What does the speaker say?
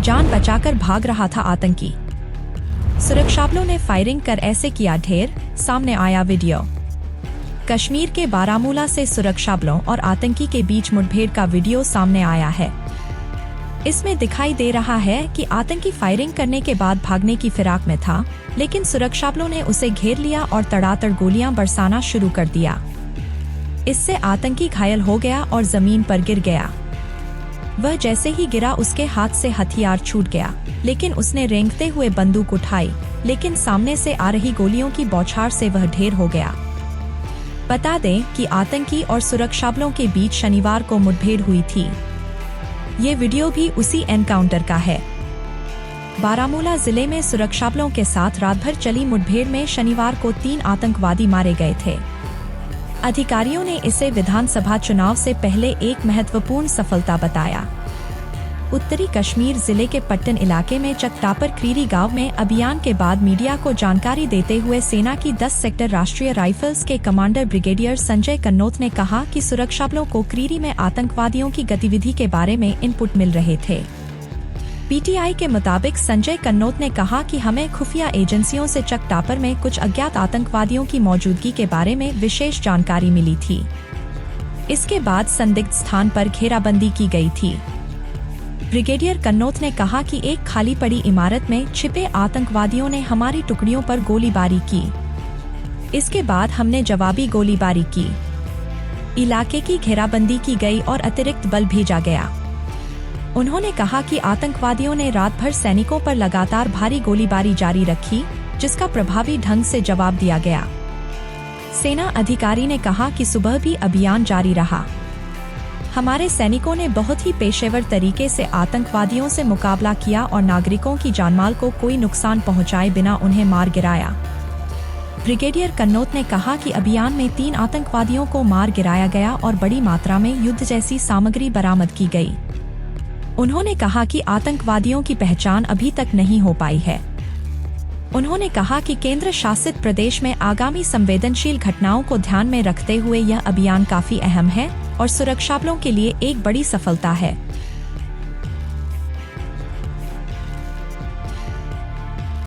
जान बचाकर भाग रहा था आतंकी। सुरक्षाबलों ने फायरिंग कर ऐसे किया ढेर, सामने आया वीडियो। कश्मीर के बारामूला से सुरक्षाबलों और आतंकी के बीच मुठभेड़ का वीडियो सामने आया है। इसमें दिखाई दे रहा है कि आतंकी फायरिंग करने के बाद भागने की फिराक में था, लेकिन सुरक्षाबलों ने उसे घेर लिया और तड़ातड़ गोलियां बरसाना शुरू कर दिया। इससे आतंकी घायल हो गया और जमीन पर गिर गया। वह जैसे ही गिरा उसके हाथ से हथियार छूट गया, लेकिन उसने रेंगते हुए बंदूक उठाई, लेकिन सामने से आ रही गोलियों की बौछार से वह ढेर हो गया। बता दें कि आतंकी और सुरक्षाबलों के बीच शनिवार को मुठभेड़ हुई थी। ये वीडियो भी उसी एनकाउंटर का है। बारामूला जिले में सुरक्षाबलों के साथ रात भर चली मुठभेड़ में शनिवार को 3 आतंकवादी मारे गए थे। अधिकारियों ने इसे विधानसभा चुनाव से पहले एक महत्वपूर्ण सफलता बताया। उत्तरी कश्मीर जिले के पट्टन इलाके में चकटापर क्रीरी गांव में अभियान के बाद मीडिया को जानकारी देते हुए सेना की 10 सेक्टर राष्ट्रीय राइफल्स के कमांडर ब्रिगेडियर संजय कन्नौत ने कहा कि सुरक्षाबलों को क्रीरी में आतंकवादियों की गतिविधि के बारे में इनपुट मिल रहे थे। पीटीआई के मुताबिक संजय कन्नौत ने कहा कि हमें खुफिया एजेंसियों से चकटापर में कुछ अज्ञात आतंकवादियों की मौजूदगी के बारे में विशेष जानकारी मिली थी। इसके बाद संदिग्ध स्थान पर घेराबंदी की गई थी। ब्रिगेडियर कन्नौत ने कहा कि एक खाली पड़ी इमारत में छिपे आतंकवादियों ने हमारी टुकड़ियों पर गोलीबारी की। इसके बाद हमने जवाबी गोलीबारी की। इलाके की घेराबंदी की गई और अतिरिक्त बल भेजा गया। उन्होंने कहा कि आतंकवादियों ने रात भर सैनिकों पर लगातार भारी गोलीबारी जारी रखी, जिसका प्रभावी ढंग से जवाब दिया गया। सेना अधिकारी ने कहा कि सुबह भी अभियान जारी रहा। हमारे सैनिकों ने बहुत ही पेशेवर तरीके से आतंकवादियों से मुकाबला किया और नागरिकों की जानमाल को कोई नुकसान पहुंचाए बिना उन्हें मार गिराया। ब्रिगेडियर कन्नौत ने कहा कि अभियान में 3 आतंकवादियों को मार गिराया गया और बड़ी मात्रा में युद्ध जैसी सामग्री बरामद की गई। उन्होंने कहा कि आतंकवादियों की पहचान अभी तक नहीं हो पाई है। उन्होंने कहा कि केंद्र शासित प्रदेश में आगामी संवेदनशील घटनाओं को ध्यान में रखते हुए यह अभियान काफी अहम है और सुरक्षाबलों के लिए एक बड़ी सफलता है।